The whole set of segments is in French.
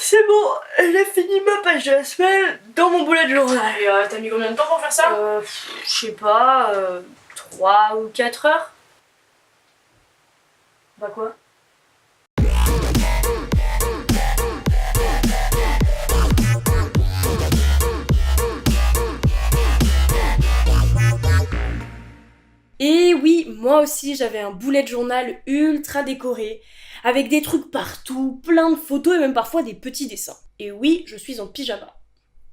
C'est bon, j'ai fini ma page de la semaine dans mon bullet journal. Et t'as mis combien de temps pour faire ça? Je sais pas, 3 ou 4 heures. Bah quoi? Et oui, moi aussi j'avais un bullet journal ultra décoré, avec des trucs partout, plein de photos et même parfois des petits dessins. Et oui, je suis en pyjama.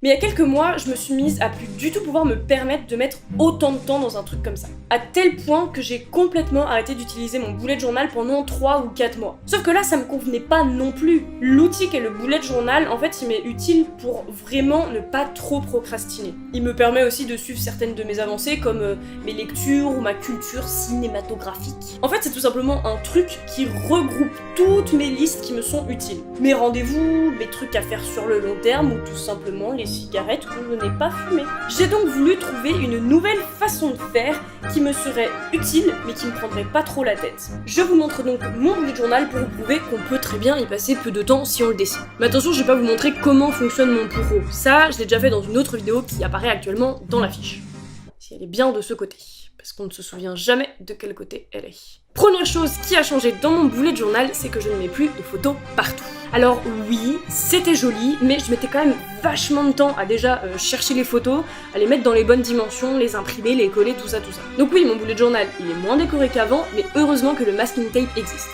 Mais il y a quelques mois, je me suis mise à plus du tout pouvoir me permettre de mettre autant de temps dans un truc comme ça. À tel point que j'ai complètement arrêté d'utiliser mon bullet journal pendant 3 ou 4 mois. Sauf que là, ça me convenait pas non plus. L'outil qu'est le bullet journal, en fait, il m'est utile pour vraiment ne pas trop procrastiner. Il me permet aussi de suivre certaines de mes avancées, comme mes lectures ou ma culture cinématographique. En fait, c'est tout simplement un truc qui regroupe toutes mes listes qui me sont utiles. Mes rendez-vous, mes trucs à faire sur le long terme, ou tout simplement les cigarettes que je n'ai pas fumées. J'ai donc voulu trouver une nouvelle façon de faire qui me serait utile mais qui me prendrait pas trop la tête. Je vous montre donc mon bullet journal pour vous prouver qu'on peut très bien y passer peu de temps si on le dessine. Mais attention, je vais pas vous montrer comment fonctionne mon bourreau. Ça, je l'ai déjà fait dans une autre vidéo qui apparaît actuellement dans la fiche. Si elle est bien de ce côté, parce qu'on ne se souvient jamais de quel côté elle est. Première chose qui a changé dans mon bullet journal, c'est que je ne mets plus de photos partout. Alors oui, c'était joli, mais je mettais quand même vachement de temps à déjà chercher les photos, à les mettre dans les bonnes dimensions, les imprimer, les coller, tout ça. Donc oui, mon bullet journal, il est moins décoré qu'avant, mais heureusement que le masking tape existe.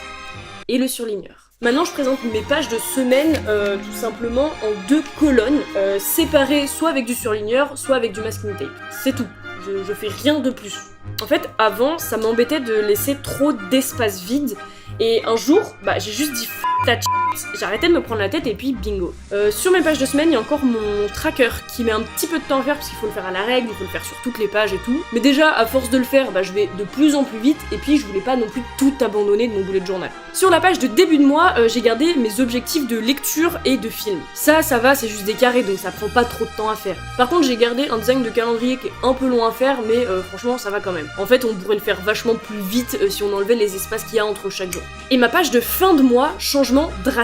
Et le surligneur. Maintenant, je présente mes pages de semaine tout simplement en 2 colonnes, séparées soit avec du surligneur, soit avec du masking tape. C'est tout. Je fais rien de plus. En fait, avant, ça m'embêtait de laisser trop d'espace vide, et un jour, j'ai juste dit f*** that shit, j'ai arrêté de me prendre la tête et puis bingo. Sur mes pages de semaine, il y a encore mon tracker qui met un petit peu de temps à faire parce qu'il faut le faire à la règle, il faut le faire sur toutes les pages et tout. Mais déjà, à force de le faire, je vais de plus en plus vite et puis je voulais pas non plus tout abandonner de mon bullet journal. Sur la page de début de mois, j'ai gardé mes objectifs de lecture et de film. Ça va, c'est juste des carrés donc ça prend pas trop de temps à faire. Par contre, j'ai gardé un design de calendrier qui est un peu long à faire, mais franchement, ça va quand même. En fait, on pourrait le faire vachement plus vite si on enlevait les espaces qu'il y a entre chaque jour. Et ma page de fin de mois, changement drastique.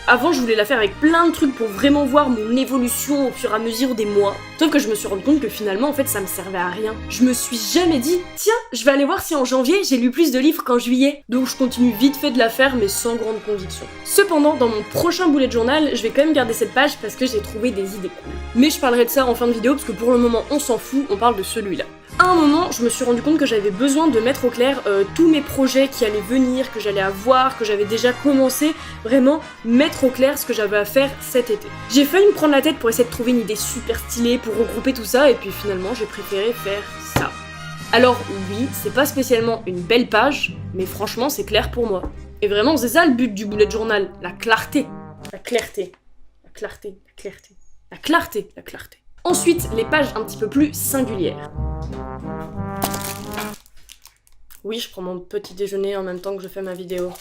Avant, je voulais la faire avec plein de trucs pour vraiment voir mon évolution au fur et à mesure des mois. Sauf que je me suis rendu compte que finalement, en fait, ça me servait à rien. Je me suis jamais dit, tiens, je vais aller voir si en janvier, j'ai lu plus de livres qu'en juillet. Donc je continue vite fait de la faire, mais sans grande conviction. Cependant, dans mon prochain bullet journal, je vais quand même garder cette page parce que j'ai trouvé des idées cool. Mais je parlerai de ça en fin de vidéo parce que pour le moment, on s'en fout, on parle de celui-là. À un moment, je me suis rendu compte que j'avais besoin de mettre au clair tous mes projets qui allaient venir, que j'allais avoir, que j'avais déjà commencé, vraiment mettre au clair ce que j'avais à faire cet été. J'ai failli me prendre la tête pour essayer de trouver une idée super stylée pour regrouper tout ça, et puis finalement j'ai préféré faire ça. Alors oui, c'est pas spécialement une belle page, mais franchement c'est clair pour moi. Et vraiment c'est ça le but du bullet journal, la clarté. La clarté. La clarté. La clarté. La clarté. La clarté. Ensuite, les pages un petit peu plus singulières. Oui, je prends mon petit déjeuner en même temps que je fais ma vidéo.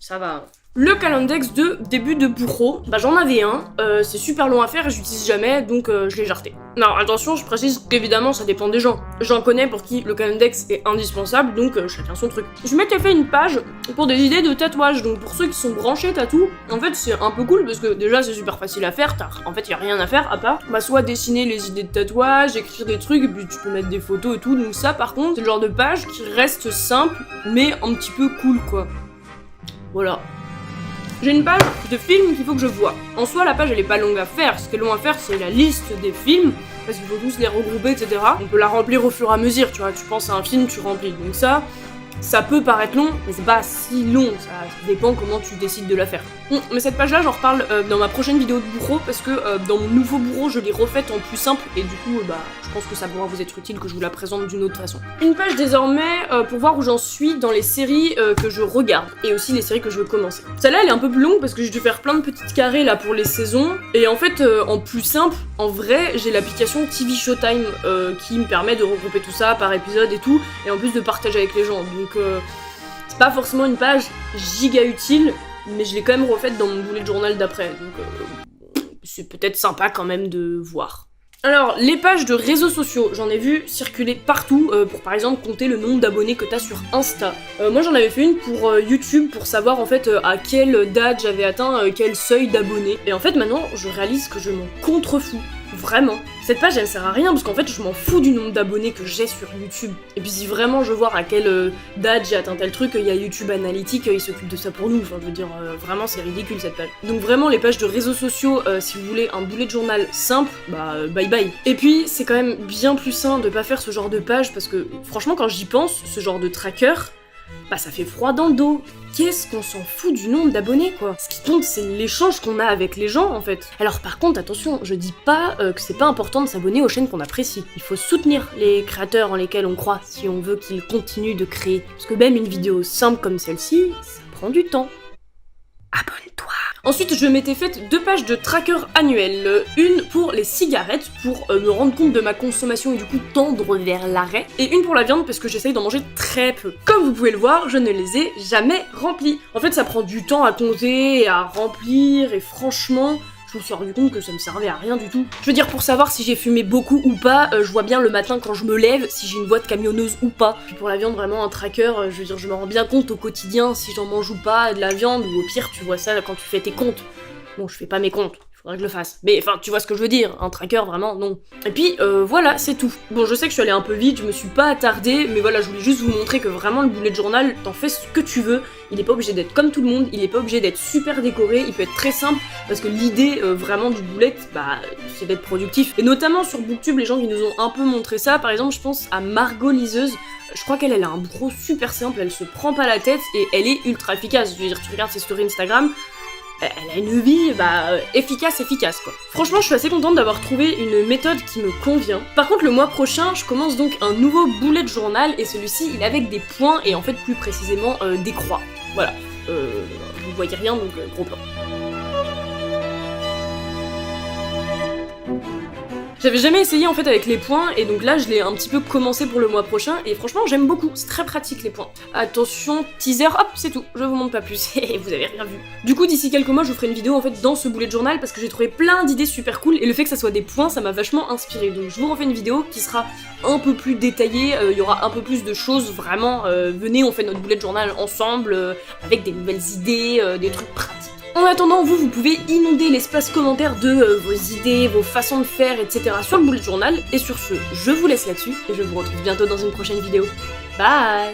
Ça va. Le calendex de début de bourreau, j'en avais un, c'est super long à faire et j'utilise jamais, donc je l'ai jarté. Non, attention, je précise qu'évidemment ça dépend des gens. J'en connais pour qui le calendex est indispensable, donc chacun son truc. Je m'étais fait une page pour des idées de tatouage, donc pour ceux qui sont branchés tatou, en fait c'est un peu cool parce que déjà c'est super facile à faire, en fait y a rien à faire à part soit dessiner les idées de tatouage, écrire des trucs et puis tu peux mettre des photos et tout, donc ça par contre c'est le genre de page qui reste simple mais un petit peu cool quoi. Voilà. J'ai une page de films qu'il faut que je vois. En soi, la page elle est pas longue à faire. Ce qui est long à faire, c'est la liste des films, parce qu'il faut tous les regrouper, etc. On peut la remplir au fur et à mesure, tu vois. Tu penses à un film, tu remplis. Donc ça peut paraître long, mais c'est pas si long. Ça dépend comment tu décides de la faire. Mais cette page-là, j'en reparle dans ma prochaine vidéo de bourreau, parce que dans mon nouveau bourreau, je l'ai refaite en plus simple, et du coup, je pense que ça pourra vous être utile que je vous la présente d'une autre façon. Une page désormais pour voir où j'en suis dans les séries que je regarde, et aussi les séries que je veux commencer. Celle-là, elle est un peu plus longue, parce que j'ai dû faire plein de petites carrés là pour les saisons, et en fait, en plus simple, en vrai, j'ai l'application TV Showtime qui me permet de regrouper tout ça par épisode et tout, et en plus de partager avec les gens. Donc c'est pas forcément une page giga utile, mais je l'ai quand même refaite dans mon bullet journal d'après, donc c'est peut-être sympa quand même de voir. Alors, les pages de réseaux sociaux, j'en ai vu circuler partout pour par exemple compter le nombre d'abonnés que t'as sur Insta. Moi j'en avais fait une pour YouTube pour savoir en fait à quelle date j'avais atteint quel seuil d'abonnés. Et en fait maintenant je réalise que je m'en contrefous. Vraiment. Cette page elle sert à rien parce qu'en fait je m'en fous du nombre d'abonnés que j'ai sur YouTube. Et puis si vraiment je veux voir à quelle date j'ai atteint tel truc, il y a YouTube Analytics, ils s'occupent de ça pour nous. Enfin je veux dire, vraiment c'est ridicule cette page. Donc vraiment les pages de réseaux sociaux, si vous voulez un bullet journal simple, bah bye bye. Et puis c'est quand même bien plus sain de pas faire ce genre de page parce que franchement quand j'y pense, ce genre de tracker, bah ça fait froid dans le dos. Qu'est-ce qu'on s'en fout du nombre d'abonnés quoi? Ce qui compte c'est l'échange qu'on a avec les gens en fait. Alors par contre attention, je dis pas que c'est pas important de s'abonner aux chaînes qu'on apprécie. Il faut soutenir les créateurs en lesquels on croit si on veut qu'ils continuent de créer. Parce que même une vidéo simple comme celle-ci, ça prend du temps. Abonne-toi. Ensuite, je m'étais faite 2 pages de tracker annuel. Une pour les cigarettes, pour me rendre compte de ma consommation et du coup tendre vers l'arrêt. Et une pour la viande, parce que j'essaye d'en manger très peu. Comme vous pouvez le voir, je ne les ai jamais remplies. En fait, ça prend du temps à compter et à remplir, et franchement... je me suis rendu compte que ça me servait à rien du tout. Je veux dire, pour savoir si j'ai fumé beaucoup ou pas, je vois bien le matin quand je me lève si j'ai une voix de camionneuse ou pas. Puis pour la viande, vraiment un tracker, je veux dire, je me rends bien compte au quotidien si j'en mange ou pas de la viande, ou au pire, tu vois ça quand tu fais tes comptes. Bon, je fais pas mes comptes. Faudrait que je le fasse. Mais enfin, tu vois ce que je veux dire, un tracker, vraiment, non. Et puis, voilà, c'est tout. Bon, je sais que je suis allée un peu vite, je me suis pas attardée, mais voilà, je voulais juste vous montrer que vraiment, le bullet journal, t'en fais ce que tu veux. Il est pas obligé d'être comme tout le monde, il est pas obligé d'être super décoré, il peut être très simple, parce que l'idée, vraiment, du bullet, bah, c'est d'être productif. Et notamment sur Booktube, les gens qui nous ont un peu montré ça, par exemple, je pense à Margot Liseuse. Je crois qu'elle a un pro super simple, elle se prend pas la tête, et elle est ultra efficace. Je veux dire, tu regardes ses stories Instagram, elle a une vie, efficace quoi. Franchement, je suis assez contente d'avoir trouvé une méthode qui me convient. Par contre, le mois prochain, je commence donc un nouveau bullet journal, et celui-ci, il est avec des points, et en fait, plus précisément, des croix. Voilà. Vous voyez rien, donc gros plan. J'avais jamais essayé en fait avec les points et donc là je l'ai un petit peu commencé pour le mois prochain et franchement j'aime beaucoup, c'est très pratique les points. Attention, teaser, hop c'est tout, je vous montre pas plus, et vous avez rien vu. Du coup d'ici quelques mois je vous ferai une vidéo en fait dans ce bullet journal parce que j'ai trouvé plein d'idées super cool et le fait que ça soit des points ça m'a vachement inspiré. Donc je vous refais une vidéo qui sera un peu plus détaillée, il y aura un peu plus de choses vraiment, venez on fait notre bullet journal ensemble avec des nouvelles idées, des trucs pratiques. En attendant, vous pouvez inonder l'espace commentaire de vos idées, vos façons de faire, etc. sur le bullet journal. Et sur ce, je vous laisse là-dessus et je vous retrouve bientôt dans une prochaine vidéo. Bye!